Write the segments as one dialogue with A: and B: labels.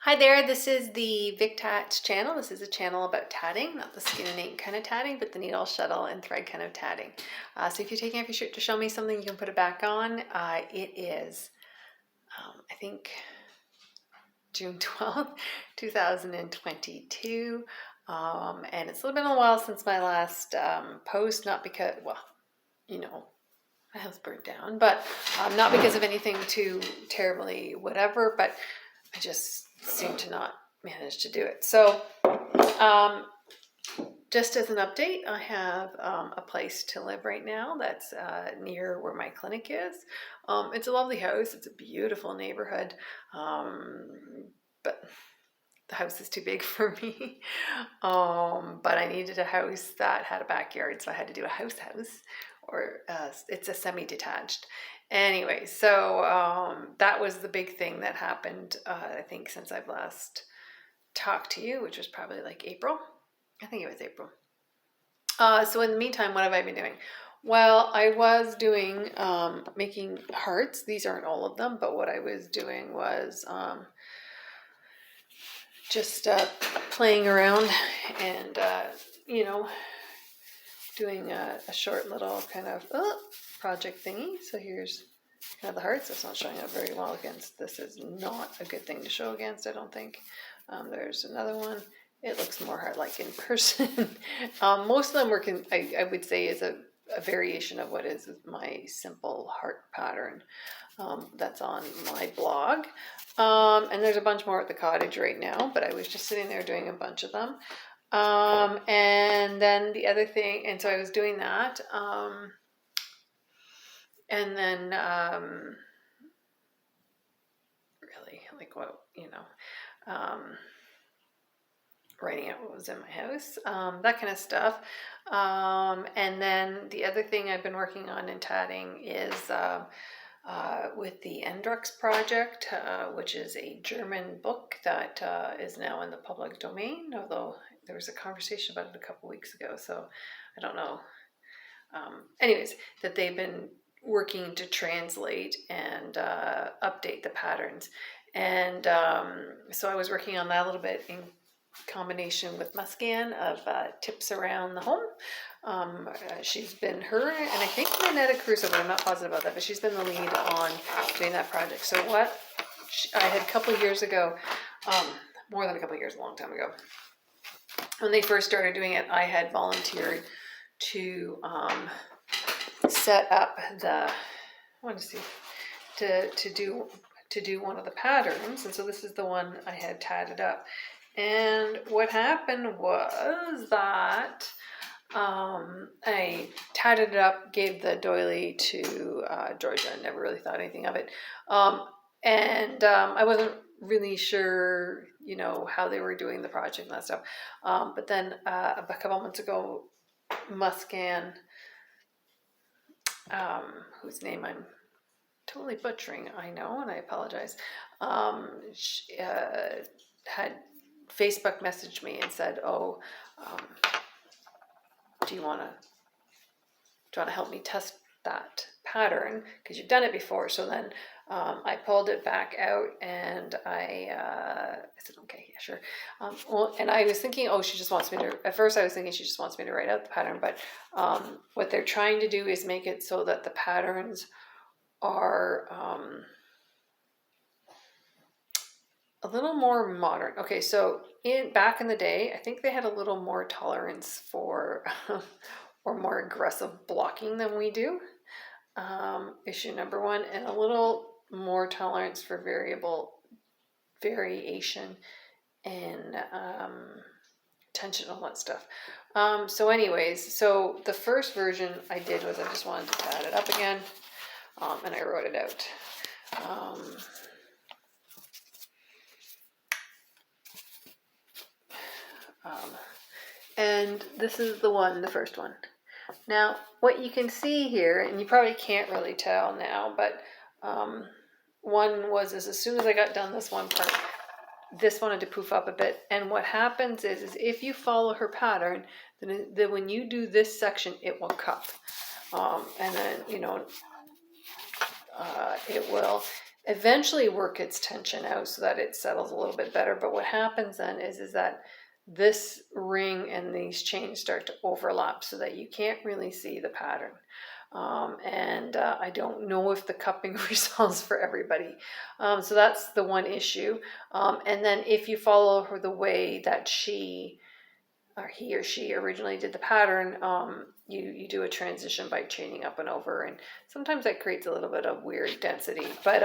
A: Hi there, this is the Vic Tats channel. This is a channel about tatting, not the skin and ink kind of tatting, but the needle, shuttle, and thread kind of tatting. So if you're taking off your shirt to show me something, you can put it back on. It is, I think, June 12th, 2022. And it's been a while since my last post, not because, well, you know, my house burnt down, but not because of anything too terribly whatever, but I just seem to not manage to do it. So just as an update, I have a place to live right now that's near where my clinic is. It's a lovely house. It's a beautiful neighborhood, but the house is too big for me. But I needed a house that had a backyard, so I had to do a house, or it's a semi-detached. Anyway, so that was the big thing that happened, I think, since I've last talked to you, which was probably like April. I think it was April. So in the meantime, what have I been doing? Well, I was doing making hearts. These aren't all of them, but what I was doing was just playing around and doing a short little kind of project thingy. So here's kind of the hearts. It's not showing up very well against. This is not a good thing to show against, I don't think. There's another one. It looks more heart-like in person. Most of them I would say is a variation of what is my simple heart pattern that's on my blog. And there's a bunch more at the cottage right now, but I was just sitting there doing a bunch of them. And then the other thing, and so I was doing that. And then really like what, writing out what was in my house, that kind of stuff. And then the other thing I've been working on in tatting is with the Endrux project, which is a German book that is now in the public domain, although there was a conversation about it a couple weeks ago, so I don't know. Anyways, that they've been working to translate and update the patterns. And so I was working on that a little bit in combination with Muscan of tips around the home. She's been her, and I think Nanetta Crusoe, but I'm not positive about that, but she's been the lead on doing that project. So what I had a couple of years ago, more than a couple of years, a long time ago, when they first started doing it, I had volunteered to set up the, I want to see, to do one of the patterns. And so this is the one I had tatted up. And what happened was that I tatted it up, gave the doily to Georgia, and never really thought anything of it. I wasn't really sure, how they were doing the project and that stuff. But then a couple months ago, Muscan, whose name I'm totally butchering, I know, and I apologize, she, had Facebook messaged me and said, do you want to help me test that pattern, because you've done it before. So then I pulled it back out, and I said, okay, yeah, sure. And I was thinking, she just wants me to, at first I was thinking she just wants me to write out the pattern, but what they're trying to do is make it so that the patterns are a little more modern. Okay, so back in the day, I think they had a little more tolerance for or more aggressive blocking than we do. Issue number one, and a little more tolerance for variation and tension, all that stuff. So anyways, so the first version I did was I just wanted to tat it up again, and I wrote it out. And this is the first one. Now, what you can see here, and you probably can't really tell now, but one was as soon as I got done this one part, this wanted to poof up a bit. And what happens is if you follow her pattern, then when you do this section, it will cup. And then, it will, eventually work its tension out so that it settles a little bit better. But what happens then is that this ring and these chains start to overlap so that you can't really see the pattern. I don't know if the cupping resolves for everybody. So that's the one issue. And then if you follow her the way that he or she originally did the pattern, you do a transition by chaining up and over, and sometimes that creates a little bit of weird density. But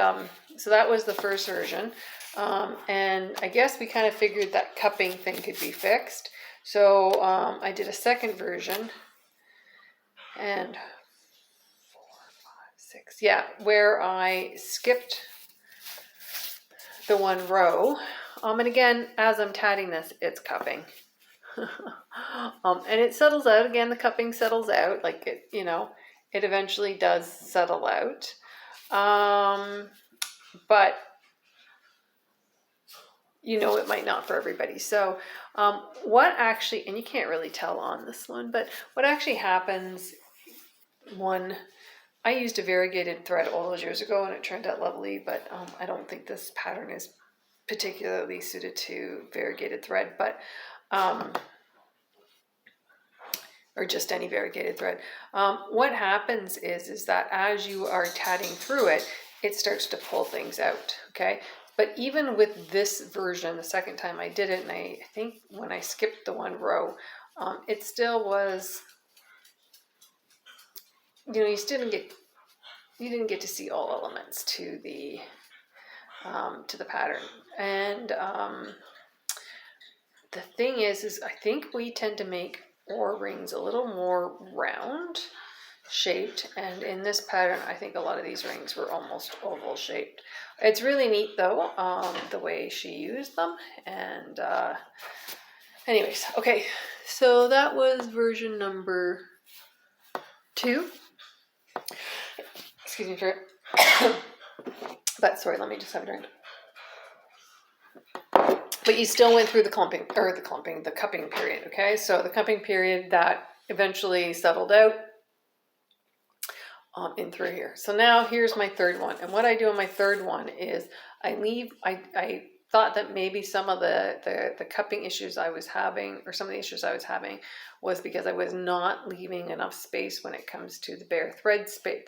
A: so that was the first version, and I guess we kind of figured that cupping thing could be fixed. So I did a second version, and 4, 5, 6, yeah, where I skipped the one row, and again, as I'm tatting this, it's cupping. And it settles out again. The cupping settles out, like it, it eventually does settle out. But it might not for everybody. So what actually, and you can't really tell on this one, but what actually happens I used a variegated thread all those years ago and it turned out lovely, but I don't think this pattern is particularly suited to variegated thread, but or just any variegated thread. What happens is that as you are tatting through it, it starts to pull things out, okay? But even with this version, the second time I did it, and I think when I skipped the one row, it still was, you didn't get to see all elements to the pattern. And the thing is I think we tend to make our rings a little more round shaped, and in this pattern I think a lot of these rings were almost oval shaped. It's really neat though, the way she used them. And anyways, okay, so that was version number 2. Excuse me for it. But sorry, let me just have a drink. But you still went through the cupping period, okay? So the cupping period that eventually settled out in through here. So now here's my third one. And what I do in my third one is I thought that maybe some of the cupping issues I was having, or some of the issues I was having, was because I was not leaving enough space when it comes to the bare thread space.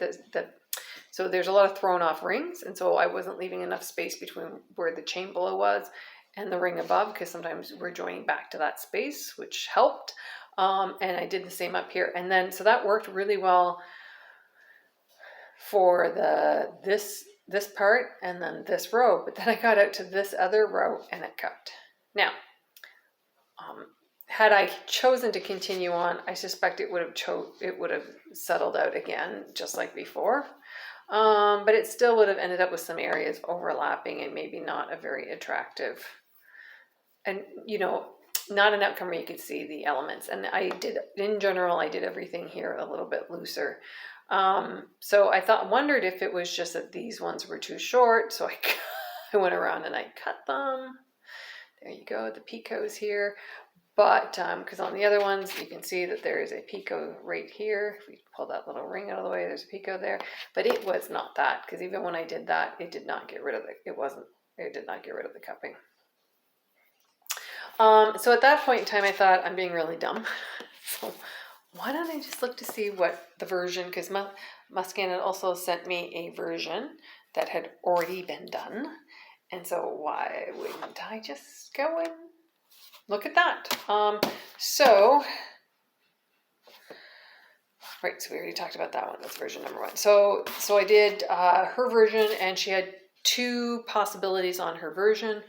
A: So there's a lot of thrown off rings, and so I wasn't leaving enough space between where the chain below was and the ring above, because sometimes we're joining back to that space, which helped. And I did the same up here. And then, so that worked really well for this part and then this row. But then I got out to this other row and it cupped. Now, had I chosen to continue on, I suspect it would have settled out again, just like before. But it still would have ended up with some areas overlapping and maybe not a very attractive, and not an outcome where you could see the elements. And in general, I did everything here a little bit looser. So I wondered if it was just that these ones were too short. So I went around and I cut them. There you go, the picots here. But because on the other ones, you can see that there is a picot right here. If we pull that little ring out of the way, there's a picot there. But it was not that, because even when I did that, it did not get rid of it did not get rid of the cupping. So at that point in time, I thought, I'm being really dumb. So why don't I just look to see what the version, because Muscan had also sent me a version that had already been done. And so why wouldn't I just go and look at that? Right, so we already talked about that one. That's version number 1. So I did her version, and she had 2 possibilities on her version.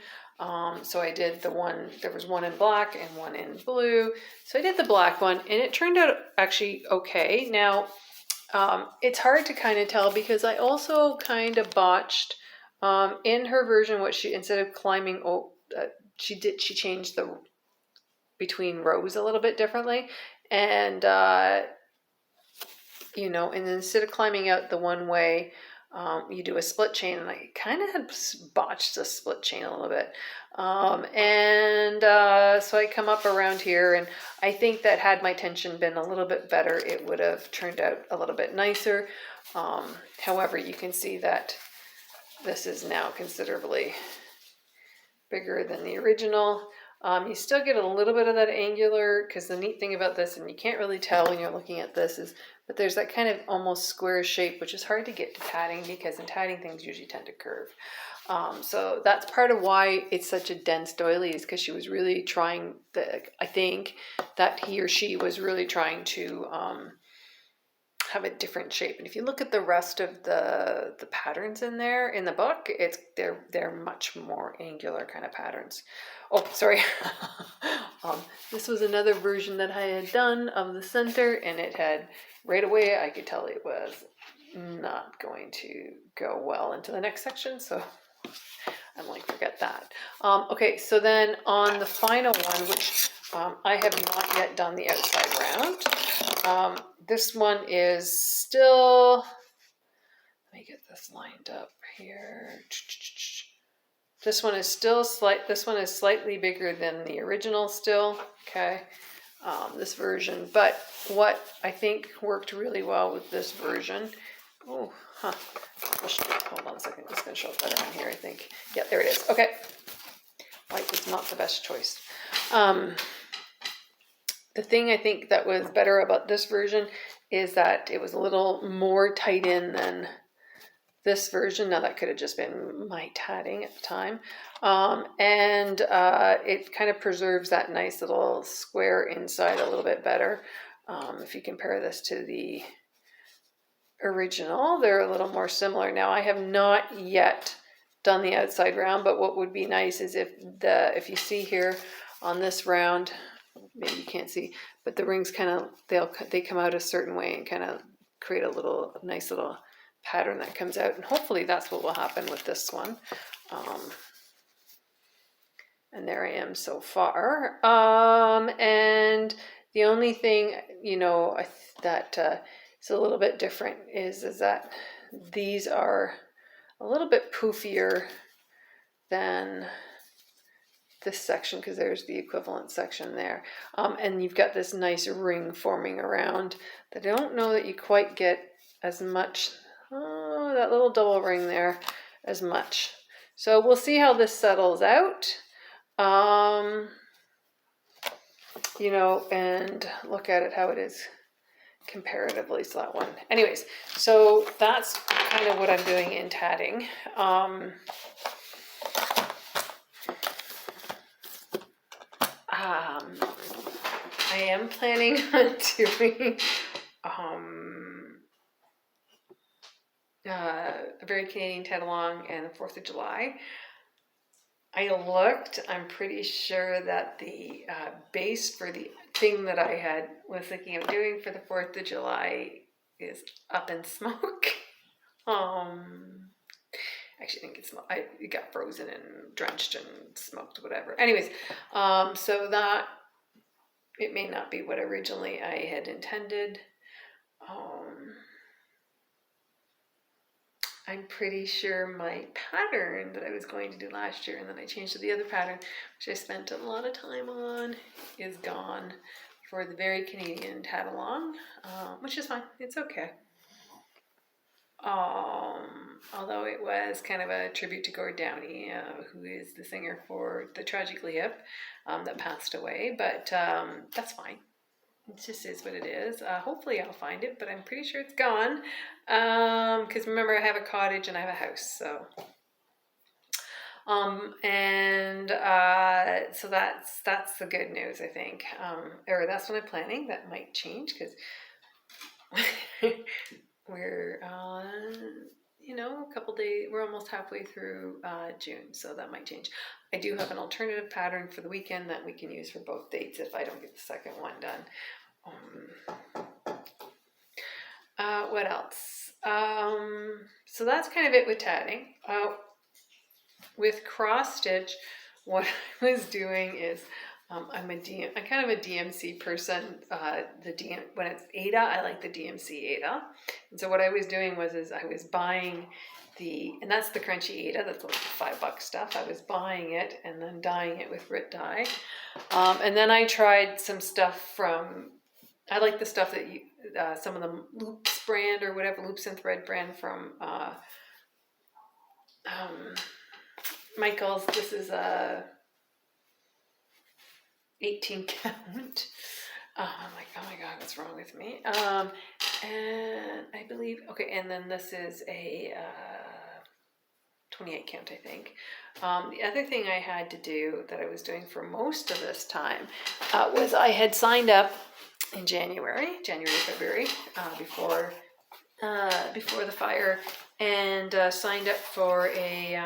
A: So I did there was one in black and one in blue. So I did the black one, and it turned out actually okay. Now, it's hard to kind of tell, because I also kind of botched in her version what instead of climbing, she changed the between rows a little bit differently. And, and instead of climbing out the one way, you do a split chain, and I kind of had botched the split chain a little bit. So I come up around here, and I think that had my tension been a little bit better, it would have turned out a little bit nicer. However, you can see that this is now considerably bigger than the original. You still get a little bit of that angular, because the neat thing about this, and you can't really tell when you're looking at this, is that there's that kind of almost square shape, which is hard to get to tatting, because in tatting things usually tend to curve. So that's part of why it's such a dense doily, is because she was really trying, I think that he or she was really trying to have a different shape. And if you look at the rest of the patterns in there in the book, they're much more angular kind of patterns. Oh, sorry. This was another version that I had done of the center, and it had, right away I could tell it was not going to go well into the next section, so I'm like, forget that. Okay, so then on the final one, which I have not yet done the outside round. This one is still, let me get this lined up here. This one is still this one is slightly bigger than the original still, okay, this version. But what I think worked really well with this version, hold on a second, it's gonna show up better on here, I think. Yeah, there it is, okay. White is not the best choice. The thing I think that was better about this version is that it was a little more tight in than this version. Now that could have just been my tatting at the time. And it kind of preserves that nice little square inside a little bit better. If you compare this to the original, they're a little more similar. Now I have not yet done the outside round, but what would be nice is if you see here on this round, maybe you can't see, but the rings kind of, they come out a certain way and kind of create a nice little pattern that comes out, and hopefully that's what will happen with this one. And there I am so far. And the only thing, that is a little bit different is that these are a little bit poofier than this section, because there's the equivalent section there. And you've got this nice ring forming around that I don't know that you quite get as much, that little double ring there, as much. So we'll see how this settles out. And look at it how it is comparatively, so that one. Anyways, so that's kind of what I'm doing in tatting. I am planning on doing a Very Canadian Tat-Along and the 4th of July. I looked, I'm pretty sure that the base for the thing that I was thinking of doing for the 4th of July is up in smoke. Actually, I think it got frozen and drenched and smoked, whatever. Anyways, so that it may not be what originally I had intended. I'm pretty sure my pattern that I was going to do last year, and then I changed to the other pattern, which I spent a lot of time on, is gone for the Very Canadian Tat-Along, which is fine. It's okay. Although it was kind of a tribute to Gord Downie, who is the singer for the Tragically Hip, that passed away, but that's fine. It just is what it is. Hopefully I'll find it, but I'm pretty sure it's gone. Because remember, I have a cottage and I have a house, so. So that's the good news, I think. Or that's what I'm planning. That might change, because we're a couple days, we're almost halfway through June, so that might change. I do have an alternative pattern for the weekend that we can use for both dates if I don't get the second one done. What else? So that's kind of it with tatting. With cross stitch, what I was doing is I'm kind of a DMC person. When it's Aida, I like the DMC Aida. And so what I was doing was I was buying and that's the crunchy Aida, that's like the $5 stuff. I was buying it and then dyeing it with Rit dye. And then I tried some stuff I like the stuff that some of the Loops brand or whatever, Loops and Thread brand from Michael's, this is a 18 count. I'm like, oh my God, what's wrong with me? And I believe, okay, and then this is a 28 count, I think. The other thing I had to do that I was doing for most of this time was I had signed up in January, February, before the fire, and signed up for a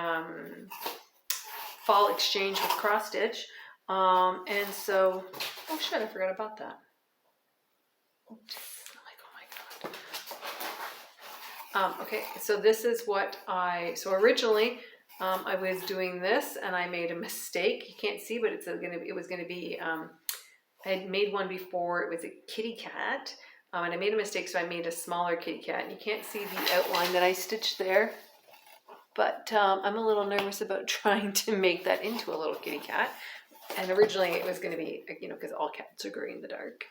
A: fall exchange with Cross Stitch. And so, oh shit, I forgot about that. Oops. Like, oh my God. Okay, so this is what so originally, I was doing this and I made a mistake. You can't see, but it was gonna be, I had made one before, it was a kitty cat, and I made a mistake, so I made a smaller kitty cat, and you can't see the outline that I stitched there, but I'm a little nervous about trying to make that into a little kitty cat. And originally it was going to be, because all cats are gray in the dark,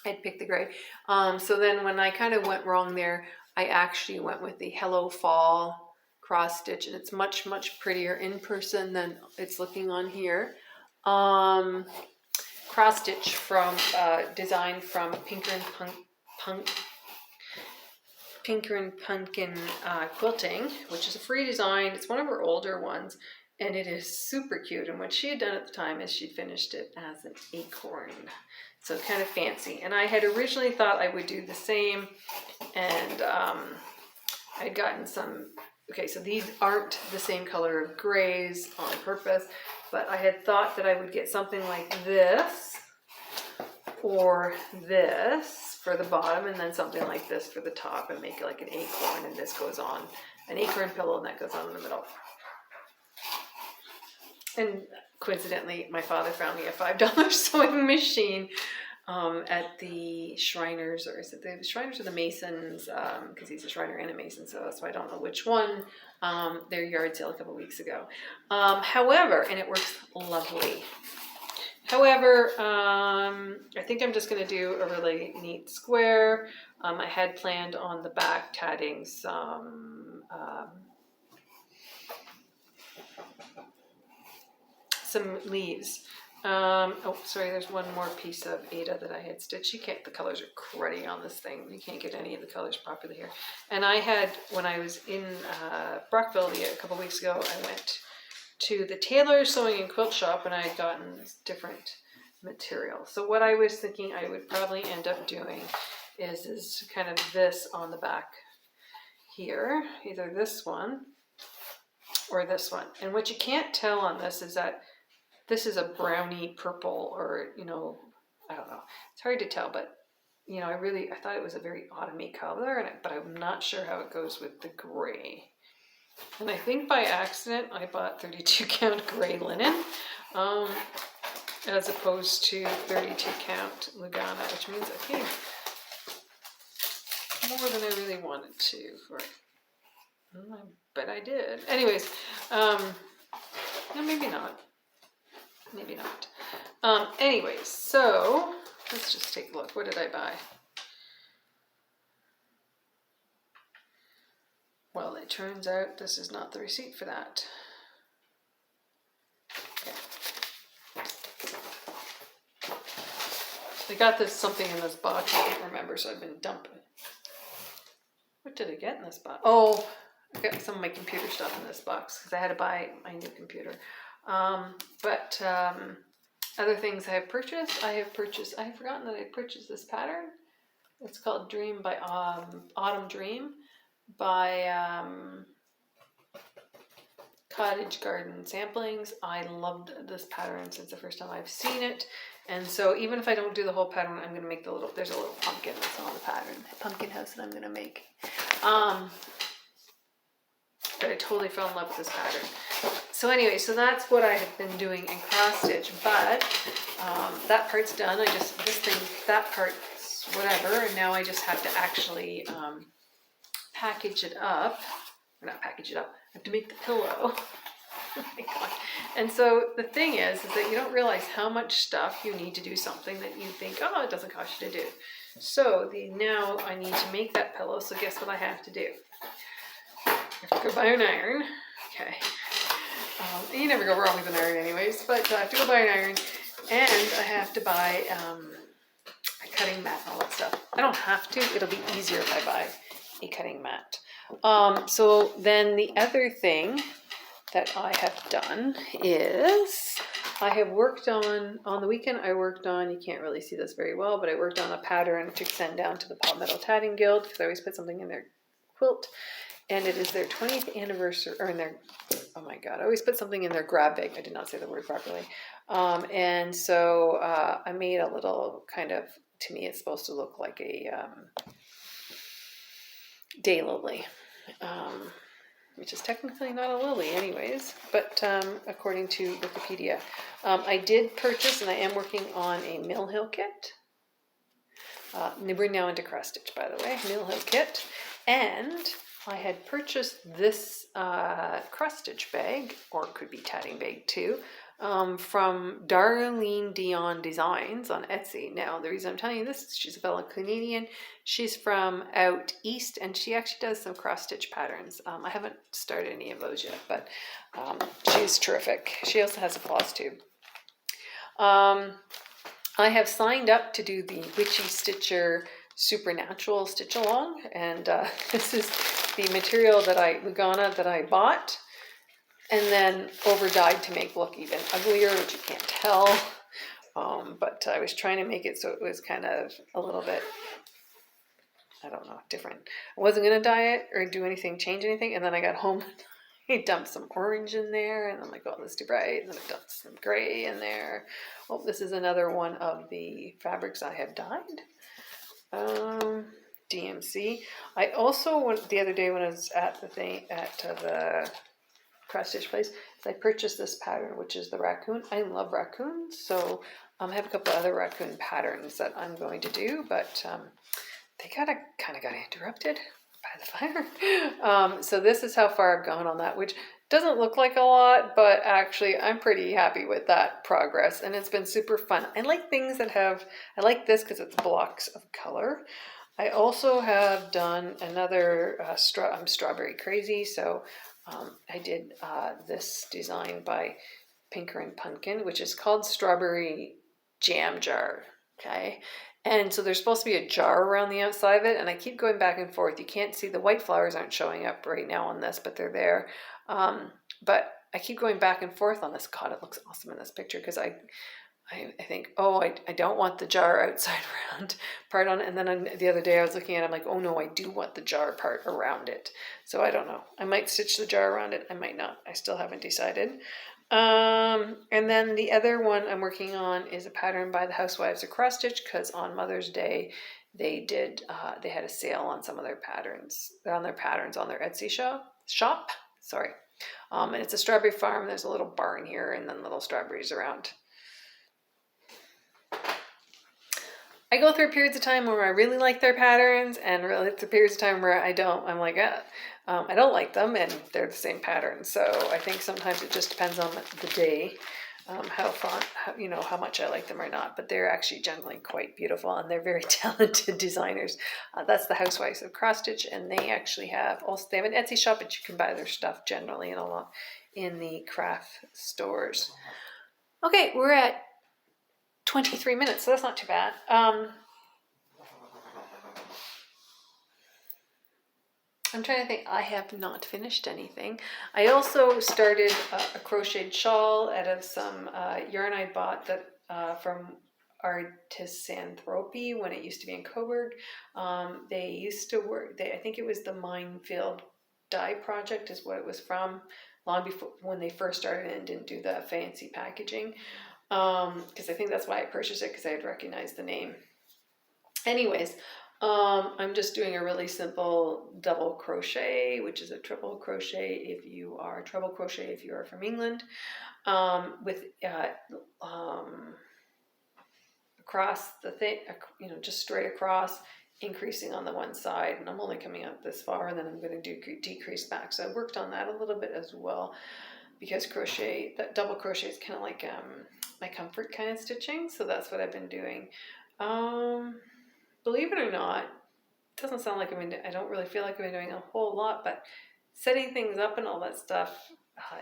A: I'd picked the gray. So then when I kind of went wrong there, I actually went with the Hello Fall cross stitch, and it's much, much prettier in person than it's looking on here. Cross stitch from designed from Pinker and Pumpkin Quilting, which is a free design. It's one of her older ones, and it is super cute. And what she had done at the time is she'd finished it as an acorn, so kind of fancy. And I had originally thought I would do the same, and I'd gotten some. Okay, so these aren't the same color of grays on purpose, but I had thought that I would get something like this or this for the bottom, and then something like this for the top, and make it like an acorn, and this goes on an acorn pillow, and that goes on in the middle. And coincidentally, my father found me a $5 sewing machine at the Shriners, or is it the Shriners or the Masons? Because he's a Shriner and a Mason, so I don't know which one. Their yard sale a couple weeks ago. However, and it works lovely. However, I think I'm just going to do a really neat square. I had planned on the back tatting some leaves. Oh, sorry, there's one more piece of Ada that I had stitched. The colors are cruddy on this thing. You can't get any of the colors properly here. And I had, when I was in Brockville a couple weeks ago, I went to the Taylor Sewing and Quilt Shop, and I had gotten different material. So what I was thinking I would probably end up doing is kind of this on the back here, either this one or this one. And what you can't tell on this is that this is a browny purple, or, I don't know. It's hard to tell, but, I thought it was a very autumny color, but I'm not sure how it goes with the gray. And I think by accident I bought 32 count gray linen, as opposed to 32 count Lugana, which means I think more than I really wanted to for it. I bet I did. Anyways, no, maybe not. Maybe not. Anyways, so let's just take a look. What did I buy? Well, it turns out this is not the receipt for that. Okay. I got something in this box, I can't remember, so I've been dumping it. What did I get in this box? Oh, I got some of my computer stuff in this box because I had to buy my new computer. But other things I have purchased, I have forgotten that I purchased this pattern. It's called Dream by Autumn Dream by Cottage Garden Samplings. I loved this pattern since the first time I've seen it. And so even if I don't do the whole pattern, I'm going to make there's a little pumpkin that's on the pattern, a pumpkin house that I'm going to make. But I totally fell in love with this pattern. So anyway, so that's what I have been doing in cross stitch, but that part's done. That part's whatever, and now I just have to actually package it up. Or not package it up, I have to make the pillow. Oh my God. And so the thing is that you don't realize how much stuff you need to do something that you think, oh, it doesn't cost you to do. So now I need to make that pillow, so guess what I have to do? have to go buy an iron. Okay. You never go wrong with an iron anyways, but I have to go buy an iron, and I have to buy a cutting mat and all that stuff. I don't have to, it'll be easier if I buy a cutting mat. So then the other thing that I have done is I have worked on the weekend, I worked on, you can't really see this very well, but I worked on a pattern to send down to the Palmetto Tatting Guild, because I always put something in their quilt, and it is their 20th anniversary, or in their, oh my god, I always put something in their grab bag, I did not say the word properly, and so I made a little kind of, to me it's supposed to look like a daylily, which is technically not a lily anyways, but according to Wikipedia. I did purchase, and I am working on a Mill Hill kit. We're now into cross stitch, by the way, Mill Hill kit. And I had purchased this cross stitch bag, or it could be tatting bag too, from Darlene Dion Designs on Etsy. Now, the reason I'm telling you this is she's a fellow Canadian. She's from out east, and she actually does some cross stitch patterns. I haven't started any of those yet, but she's terrific. She also has a floss tube. I have signed up to do the Witchy Stitcher Supernatural Stitch Along, and this is the material that Lugana that I bought and then over dyed to make look even uglier, which you can't tell, but I was trying to make it so it was kind of a little bit, I don't know, different. I wasn't going to dye it or do anything, change anything, and then I got home and I dumped some orange in there, and I'm like, oh, this is too bright, and then I dumped some gray in there. Oh, this is another one of the fabrics I have dyed. DMC. I also, the other day when I was at the thing, at the cross stitch place, I purchased this pattern, which is the raccoon. I love raccoons, so I have a couple of other raccoon patterns that I'm going to do, but they kind of got interrupted by the fire. So this is how far I've gone on that, which doesn't look like a lot, but actually I'm pretty happy with that progress, and it's been super fun. I like things that have, I like this because it's blocks of color. I also have done another, I'm strawberry crazy, so I did this design by Pinker and Pumpkin, which is called Strawberry Jam Jar, okay? And so there's supposed to be a jar around the outside of it, and I keep going back and forth. You can't see, the white flowers aren't showing up right now on this, but they're there. But I keep going back and forth on this. God, it looks awesome in this picture, because I think, oh, I don't want the jar outside round part on it. And then the other day I was looking at it, I'm like, oh no, I do want the jar part around it. So I don't know. I might stitch the jar around it. I might not. I still haven't decided. And then the other one I'm working on is a pattern by the Housewives of Cross Stitch, because on Mother's Day they had a sale on some of their patterns, on their Etsy shop. Sorry. And it's a strawberry farm. There's a little barn here and then little strawberries around. I go through periods of time where I really like their patterns, and really through periods of time where I don't. I'm like, I don't like them, and they're the same pattern. So I think sometimes it just depends on the day, how much I like them or not. But they're actually generally quite beautiful, and they're very talented designers. That's the Housewives of Cross Stitch, and they actually they have an Etsy shop, but you can buy their stuff generally in the craft stores. Okay, we're at 23 minutes, so that's not too bad. I'm trying to think. I have not finished anything. I also started a crocheted shawl out of some yarn I bought from Artisanthropy when it used to be in Coburg. They used to work, I think it was the Minefield Dye Project is what it was from, long before when they first started and didn't do the fancy packaging. Because I think that's why I purchased it, because I had recognized the name. Anyways, I'm just doing a really simple double crochet, which is a triple crochet if you are from England, with across the thing, just straight across, increasing on the one side, and I'm only coming out this far, and then I'm going to decrease back. So I worked on that a little bit as well, because that double crochet is kind of like my comfort kind of stitching, so that's what I've been doing. Believe it or not, it doesn't sound like I don't really feel like I've been doing a whole lot, but setting things up and all that stuff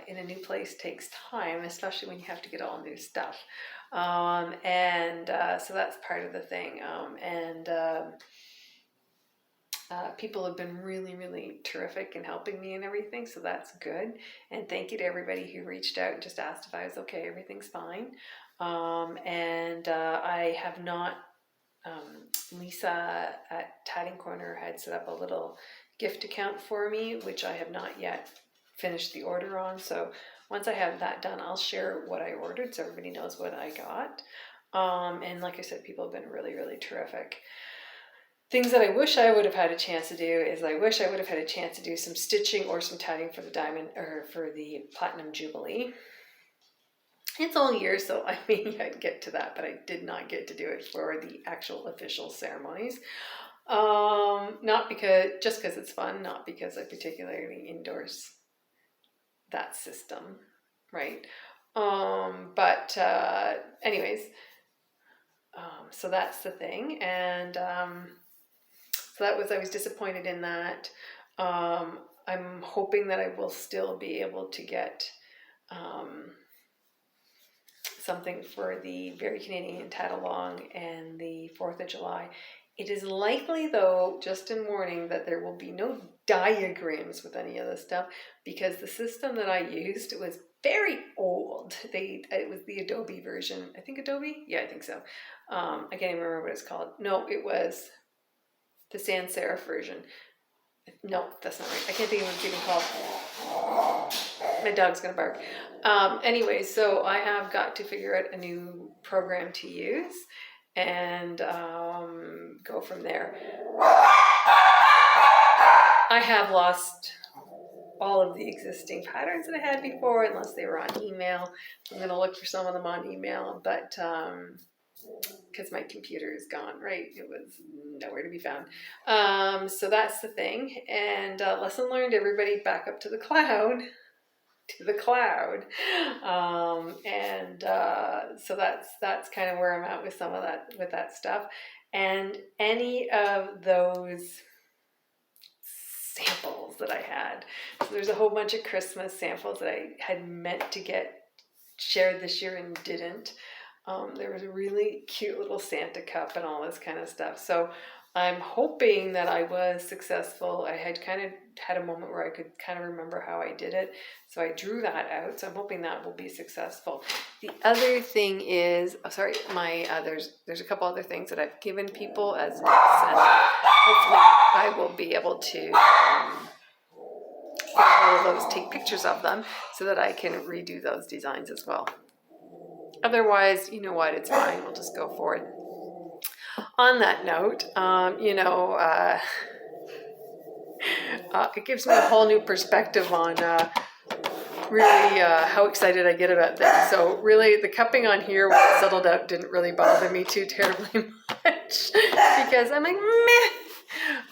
A: in a new place takes time, especially when you have to get all new stuff. So that's part of the thing. People have been really, really terrific in helping me and everything, so that's good. And thank you to everybody who reached out and just asked if I was okay. Everything's fine. I have not, Lisa at Tatting Corner had set up a little gift account for me, which I have not yet finished the order on. So once I have that done, I'll share what I ordered so everybody knows what I got. And like I said, people have been really, really terrific. Things that I wish I would have had a chance to do is I wish I would have had a chance to do some stitching or some tatting for the diamond or for the Platinum Jubilee. It's all year, so I may get to that, but I did not get to do it for the actual official ceremonies. Not because, just because it's fun, not because I particularly endorse that system, right? Anyways, so that's the thing, and so I was disappointed in that. I'm hoping that I will still be able to get something for the Very Canadian Tat-Along and the 4th of July. It is likely, though, just in warning, that there will be no diagrams with any of this stuff because the system that I used was very old. It was the Adobe version. I think Adobe? Yeah, I think so. I can't even remember what it's called. No, it was the sans serif version. No, that's not right. I can't think of what it's even called. My dog's gonna bark. Anyway, so I have got to figure out a new program to use and go from there. I have lost all of the existing patterns that I had before, unless they were on email. I'm gonna look for some of them on email, but because my computer is gone, right? It was nowhere to be found. So that's the thing. And lesson learned, everybody back up to the cloud. So that's kind of where I'm at with some of that, with that stuff. And any of those samples that I had. So there's a whole bunch of Christmas samples that I had meant to get shared this year and didn't. There was a really cute little Santa cup and all this kind of stuff. So I'm hoping that I was successful. I had kind of had a moment where I could kind of remember how I did it. So I drew that out. So I'm hoping that will be successful. The other thing is, there's a couple other things that I've given people as gifts, and hopefully I will be able to get all of those, take pictures of them so that I can redo those designs as well. Otherwise, you know what, it's fine. We'll just go forward. On that note, it gives me a whole new perspective on really how excited I get about things. So really, the cupping on here when it settled out didn't really bother me too terribly much because I'm like, meh.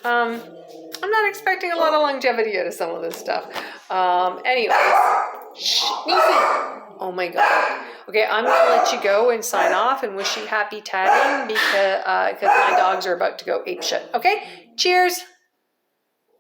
A: I'm not expecting a lot of longevity out of some of this stuff. Anyways, oh my God. Okay, I'm going to let you go and sign off and wish you happy tatting because my dogs are about to go apeshit. Okay, cheers.